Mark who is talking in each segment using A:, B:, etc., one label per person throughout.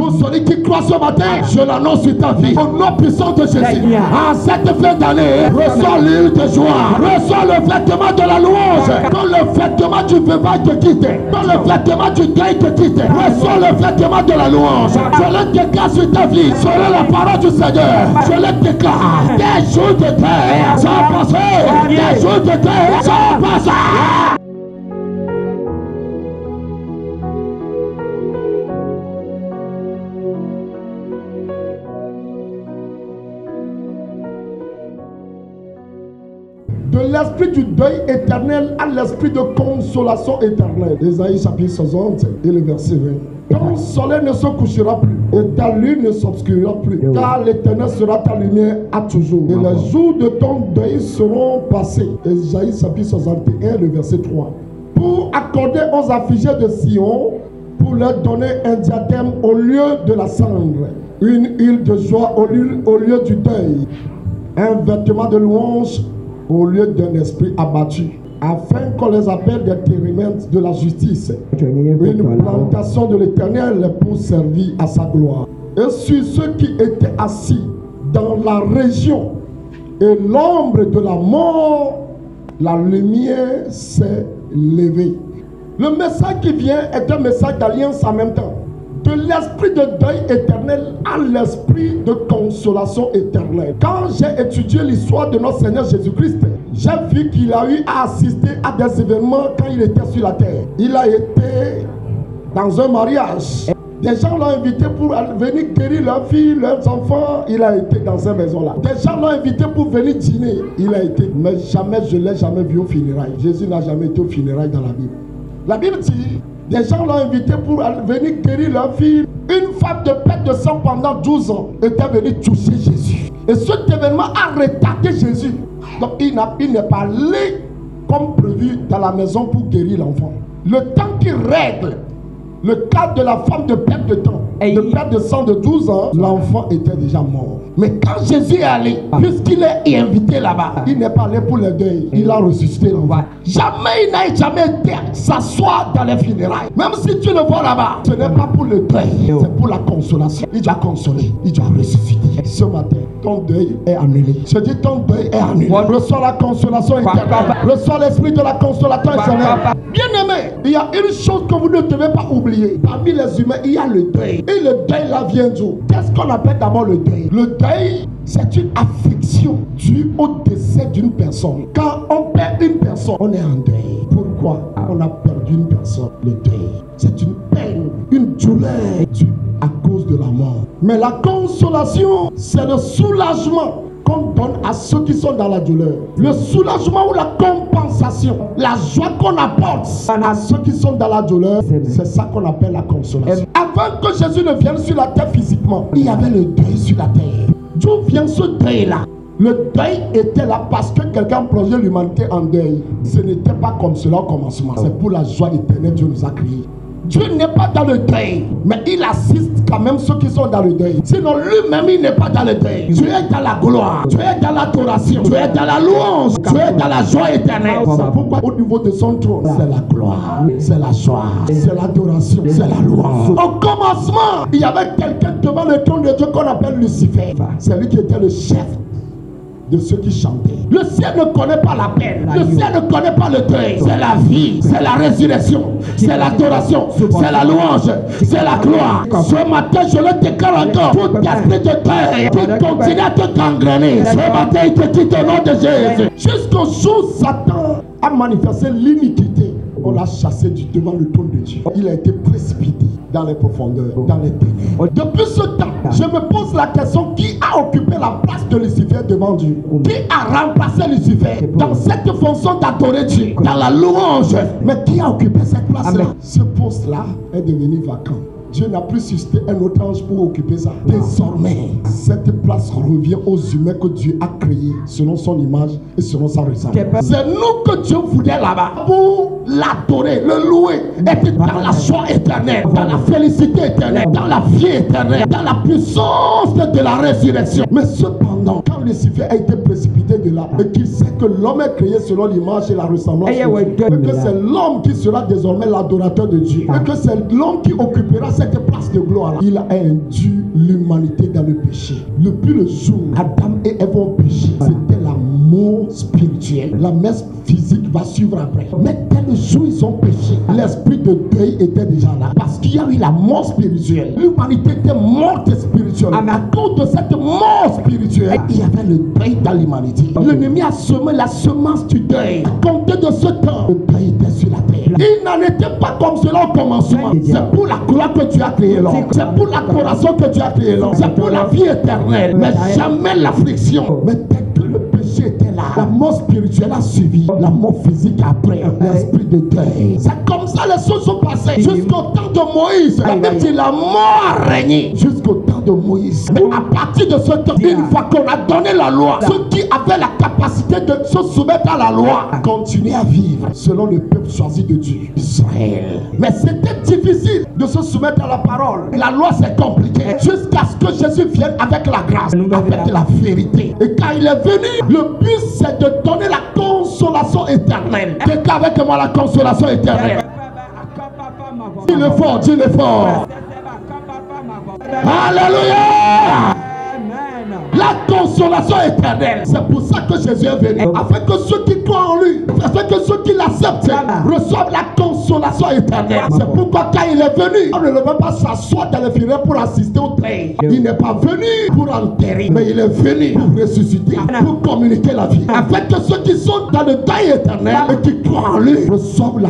A: Pour celui qui croit ce matin, je l'annonce sur ta vie. Au nom puissant de Jésus. En cette fin d'année, reçois l'huile de joie. Reçois le vêtement de la louange. Quand le vêtement du veuvage te quitte, quand le vêtement du deuil te quitte, reçois le vêtement de la louange. Je le déclare sur ta vie. Selon la parole du Seigneur, je le déclare. Des jours de deuil sont passés. Des jours de deuil sont passés. De l'esprit du deuil éternel à l'esprit de consolation éternelle. Ésaïe chapitre 60 et le verset 20. Ton soleil ne se couchera plus et ta lune ne s'obscurera plus, car l'Éternel sera ta lumière à toujours. Et les jours de ton deuil seront passés. Ésaïe chapitre 61, le verset 3. Pour accorder aux affligés de Sion, pour leur donner un diadème au lieu de la cendre, une huile de joie au lieu du deuil, un vêtement de louange au lieu d'un esprit abattu, afin qu'on les appelle des térimètres de la justice, une plantation de l'Éternel pour servir à sa gloire. Et sur ceux qui étaient assis dans la région et l'ombre de la mort, la lumière s'est levée. Le message qui vient est un message d'alliance en même temps. De l'esprit de deuil éternel à l'esprit de consolation éternelle. Quand j'ai étudié l'histoire de notre Seigneur Jésus-Christ, j'ai vu qu'il a eu à assister à des événements quand il était sur la terre. Il a été dans un mariage. Des gens l'ont invité pour venir guérir leurs filles, leurs enfants. Il a été dans cette maison-là. Des gens l'ont invité pour venir dîner. Il a été. Mais jamais, je ne l'ai jamais vu au funérailles. Jésus n'a jamais été au funérailles dans la Bible. La Bible dit, des gens l'ont invité pour venir guérir leur fille. Une femme de perte de sang pendant 12 ans était venue toucher Jésus. Et cet événement a retardé Jésus. Donc il n'est pas allé comme prévu dans la maison pour guérir l'enfant. Le temps qu'il règle le cas de la femme de perte de temps, de perte de sang de 12 ans, l'enfant était déjà mort. Mais quand Jésus est allé, puisqu'il est invité là-bas, il n'est pas allé pour le deuil, il a ressuscité l'enfant. Jamais il n'a jamais été s'asseoir dans les funérailles. Même si tu le vois là-bas, ce n'est pas pour le deuil, c'est pour la consolation. Il doit consoler, il doit ressusciter. Ce matin, ton deuil est annulé. Je dis ton deuil est annulé. Reçois la consolation éternelle. Reçois l'esprit de la consolation éternelle. Bien aimé, il y a une chose que vous ne devez pas oublier. Parmi les humains, il y a le deuil. Et le deuil là vient d'où? Qu'est-ce qu'on appelle d'abord le deuil? Le deuil, c'est une affliction due au décès d'une personne. Quand on perd une personne, on est en deuil. Pourquoi on a perdu une personne? Le deuil, c'est une peine, une douleur due à cause de la mort. Mais la consolation, c'est le soulagement qu'on donne à ceux qui sont dans la douleur. Le soulagement ou la compensation, la joie qu'on apporte à ceux qui sont dans la douleur, c'est ça qu'on appelle la consolation. Avant que Jésus ne vienne sur la terre physiquement, il y avait le deuil sur la terre. D'où vient ce deuil-là? Le deuil était là parce que quelqu'un plongeait l'humanité en deuil. Ce n'était pas comme cela au commencement. C'est pour la joie éternelle que Dieu nous a créés. Dieu n'est pas dans le deuil, mais il assiste quand même ceux qui sont dans le deuil. Sinon lui-même il n'est pas dans le deuil. Dieu est dans la gloire, Dieu est dans l'adoration, Dieu est dans la louange, Dieu est dans la joie éternelle. C'est pourquoi au niveau de son trône, c'est la gloire, c'est la joie, c'est l'adoration, c'est la louange. Au commencement, il y avait quelqu'un devant le trône de Dieu qu'on appelle Lucifer. C'est lui qui était le chef de ceux qui chantaient. Le ciel ne connaît pas la peine. Le ciel ne connaît pas le deuil. C'est la vie, c'est la résurrection, c'est l'adoration, c'est la louange, c'est la gloire. Ce matin, je le déclare encore. Tout esprit de deuil qui continue à te gangréner, ce matin, il te quitte au nom de Jésus. Jusqu'au jour où Satan a manifesté l'iniquité, on l'a chassé du devant le trône de Dieu. Il a été précipité dans les profondeurs, dans les ténèbres. Depuis ce temps, je me pose la question, qui a occupé la place de Lucifer devant Dieu? Qui a remplacé Lucifer dans cette fonction d'adorer Dieu, dans la louange? Mais qui a occupé cette place-là? Ce poste-là est devenu vacant. Dieu n'a plus suscité un autre ange pour occuper ça. Désormais, cette place revient aux humains que Dieu a créés selon son image et selon sa ressemblance. C'est nous que Dieu voulait là-bas pour l'adorer, le louer, être dans la joie éternelle, dans la félicité éternelle, dans la vie éternelle, dans la puissance de la résurrection. Mais cependant, quand Lucifer a été précipité de là et qu'il sait que l'homme est créé selon l'image et la ressemblance de Dieu, et que c'est l'homme qui sera désormais l'adorateur de Dieu, et que c'est l'homme qui occupera cette place de gloire, il a induit l'humanité dans le péché. Depuis le jour où Adam et Ève ont péché, c'était la mort spirituelle. La mort physique va suivre après. Mais dès le jour où ils ont péché, l'esprit de deuil était déjà là. Parce qu'il y a eu la mort spirituelle. L'humanité était morte spirituellement. À cause de cette mort spirituelle, il y avait le deuil dans l'humanité. L'ennemi a semé la semence du deuil. À compter de ce temps, le deuil était sur la terre. Il n'en était pas comme cela au commencement. C'est pour la gloire que tu as créé l'homme. C'est pour l'adoration que tu as créé l'homme. C'est pour la vie éternelle. Mais jamais l'affliction. Mais dès que le péché était là, la mort spirituelle a suivi. La mort physique après. L'esprit de deuil. C'est comme ça les choses sont passées. Jusqu'au temps de Moïse. La Bible dit la mort a régné. Jusqu'au temps de Moïse. Mais à partir de ce temps, une fois qu'on a donné la loi, ceux qui avaient la capacité de se soumettre à la loi continuaient à vivre selon le peuple choisi de Dieu, Israël. Mais c'était difficile de se soumettre à la parole. La loi c'est compliqué. Jusqu'à ce que Jésus vienne avec la grâce, avec la vérité. Et quand il est venu, le but c'est de donner la consolation éternelle. Quelqu'un avec moi la consolation éternelle. Dis-le fort, dis-le fort. Alléluia. La consolation éternelle. C'est pour ça que Jésus est venu. Afin que ceux qui croient en lui, afin que ceux qui l'acceptent, reçoivent la consolation éternelle. C'est pourquoi quand il est venu, on ne va pas s'asseoir dans les funérailles pour assister au deuil. Il n'est pas venu pour enterrer, mais il est venu pour ressusciter, pour communiquer la vie. Afin que ceux qui sont dans le deuil éternel et qui croient en lui reçoivent la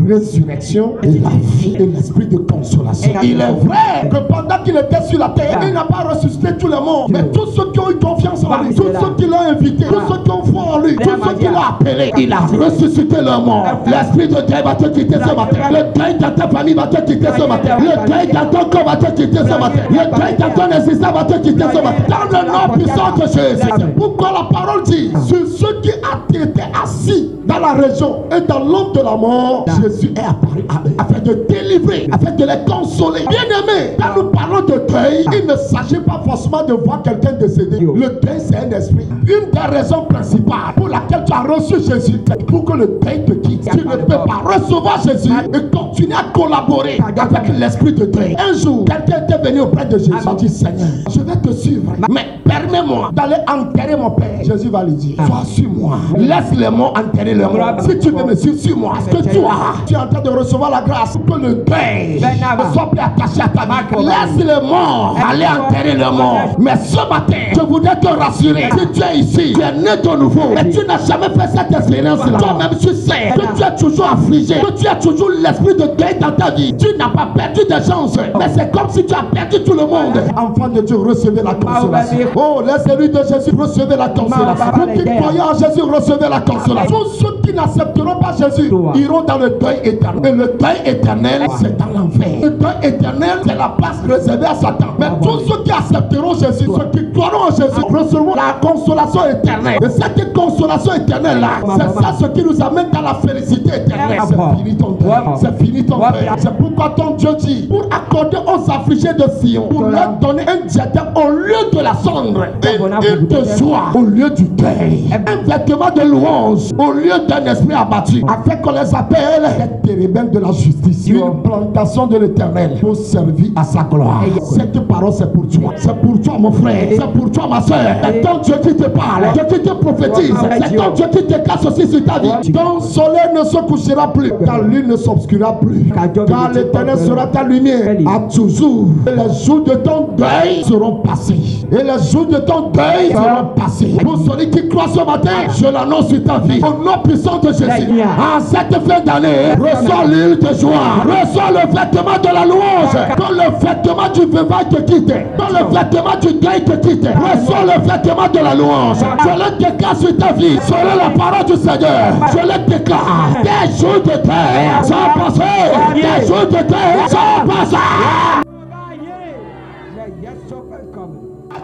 A: résurrection et la vie et l'esprit de consolation. Il est vrai que pendant qu'il était sur la terre, il n'a pas ressuscité tout le monde. Mais tous ceux qui ont eu confiance en lui, tous ceux qui l'ont invité, tous ceux qui ont foi en lui, tous ceux qui l'ont appelé, il a ressuscité leur mort. L'esprit de Dieu va te quitter ce matin. Le deuil dans ta famille va te quitter ce matin. Le deuil dans ton corps va te quitter ce matin. Le deuil dans ton existence va te quitter ce matin. Dans le nom puissant de Jésus. C'est pourquoi la parole dit, sur ceux qui étaient assis dans la région et dans l'ombre de la mort, Jésus est apparu à eux afin de délivrer, afin de les consoler. Bien aimé, quand nous parlons de deuil, il ne s'agit pas forcément de voir quelqu'un décédé. Le deuil, c'est un esprit. Une des raisons principales pour laquelle tu as reçu Jésus, c'est pour que le deuil te quitte. Tu ne peux pas recevoir Jésus et continuer à collaborer avec l'esprit de deuil. Un jour, quelqu'un était venu auprès de Jésus. Il dit, Seigneur, je vais te suivre, mais permets-moi d'aller enterrer mon père. Jésus va lui dire, sois sur moi. Laisse les morts enterrer les morts. Si tu veux me suivre, suis-moi. Parce que toi, tu es en train de recevoir la grâce pour que le deuil ne soit plus attaché à ta vie. Laisse les morts aller enterrer les morts. Mais ce matin, je voudrais te rassurer. Si tu es ici, tu es né de nouveau et tu n'as jamais fait cette expérience-là. Toi-même, tu sais que tu es toujours affligé, que tu as toujours l'esprit de deuil dans ta vie. Tu n'as pas perdu de chance, mais c'est comme si tu as perdu tout le monde. Enfant de Dieu, recevez la consolation. Oh, laissez-lui de Jésus, recevez la consolation. Vous qui croyez en Jésus, recevez la consolation. Tous ceux qui n'accepteront pas Jésus iront dans le deuil éternel. Et le deuil éternel, c'est dans l'enfer. Le deuil éternel, c'est la place réservée à Satan. Mais tous ceux qui accepteront Jésus, ceux qui croiront en Jésus, recevront la consolation éternelle. Et cette consolation éternelle-là, c'est ça ce qui nous amène dans la félicité éternelle. C'est fini ton deuil. C'est fini ton deuil. C'est pourquoi ton Dieu dit, pour accorder aux affligés de Sion, pour leur donner un diadème au lieu de la cendre, une de joie au lieu du deuil, un vêtement de louange au lieu d'un esprit abattu, afin qu'on les appelle les térébelles de la justice, une plantation de l'éternel pour servir à sa gloire. Cette parole c'est pour toi, c'est pour toi mon frère, c'est pour toi ma soeur. C'est ton Dieu qui te parle, Dieu qui te prophétise, c'est ton Dieu qui te casse aussi sur ta vie. Ton soleil ne se couchera plus, ta lune ne s'obscurera plus, car l'éternel sera ta lumière à toujours. Et les jours de ton deuil seront passés, et les jours de ton deuil seront passés. Pour celui qui croit ce matin, je l'annonce sur ta vie, au nom puissant de Jésus. En cette fin d'année, reçois l'huile de joie, reçois le vêtement de la louange, quand le vêtement du veuvage te quitte, quand le vêtement du deuil te quitte, reçois le vêtement de la louange. Je le déclare sur ta vie, selon la parole du Seigneur. Je le déclare, des jours de deuil sont passés, des jours de deuil sont passés.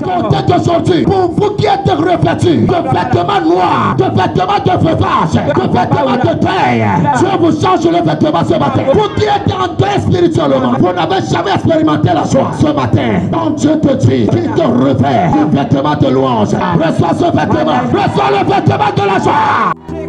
A: Comptez d'aujourd'hui, pour vous qui êtes revêtus de vêtements noirs, de vêtements de veuvage, de vêtements de deuil, Dieu vous change le vêtement ce matin. Vous qui êtes en deuil spirituellement, vous n'avez jamais expérimenté la joie. Ce matin, quand Dieu te dit qu'il te revêt du vêtement de louange, reçois ce vêtement, reçois le vêtement de la joie.